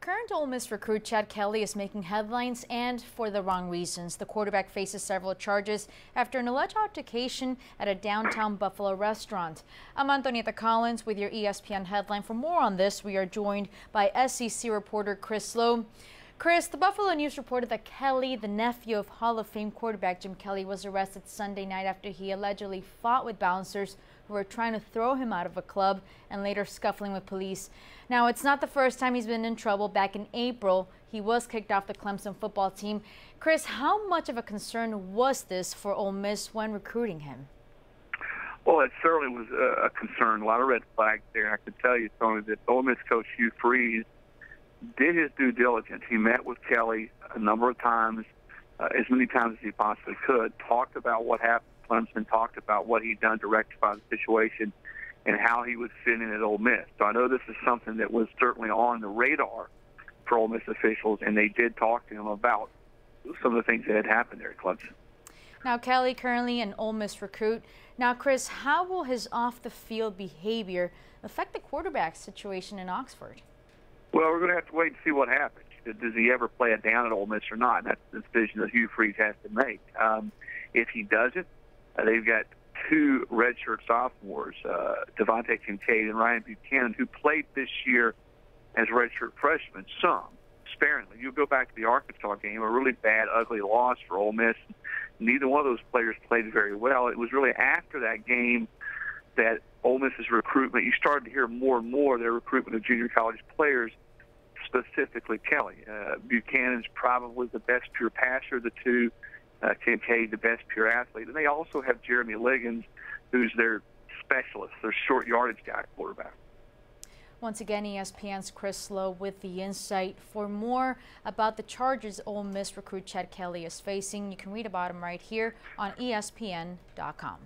Current Ole Miss recruit Chad Kelly is making headlines, and for the wrong reasons. The quarterback faces several charges after an alleged altercation at a downtown Buffalo restaurant. I'm Antonieta Collins with your ESPN headline. For more on this, we are joined by SEC reporter Chris Lowe. Chris, the Buffalo News reported that Kelly, the nephew of Hall of Fame quarterback Jim Kelly, was arrested Sunday night after he allegedly fought with bouncers who were trying to throw him out of a club and later scuffling with police. Now, it's not the first time he's been in trouble. Back in April, he was kicked off the Clemson football team. Chris, how much of a concern was this for Ole Miss when recruiting him? Well, it certainly was a concern. A lot of red flags there. I can tell you, Tony, that Ole Miss coach Hugh Freeze did his due diligence. He met with Kelly a number of times, as many times as he possibly could, talked about what happened at Clemson, talked about what he'd done to rectify the situation, and how he would fit in at Ole Miss. So I know this is something that was certainly on the radar for Ole Miss officials, and they did talk to him about some of the things that had happened there at Clemson. Now, Kelly currently an Ole Miss recruit. Now, Chris, how will his off-the-field behavior affect the quarterback situation in Oxford? Well, we're going to have to wait and see what happens. Does he ever play it down at Ole Miss or not? That's the decision that Hugh Freeze has to make. If he doesn't, they've got two redshirt sophomores, Devontae Kincaid and Ryan Buchanan, who played this year as redshirt freshmen, some sparingly. You go back to the Arkansas game, a really bad, ugly loss for Ole Miss. Neither one of those players played very well. It was really after that game that Ole Miss's recruitment, you started to hear more and more their recruitment of junior college players, specifically Kelly. Buchanan's probably the best pure passer of the two. Kincaid, the best pure athlete. And they also have Jeremy Liggins, who's their specialist, their short yardage guy quarterback. Once again, ESPN's Chris Lowe with the insight. For more about the charges Ole Miss recruit Chad Kelly is facing, you can read about him right here on ESPN.com.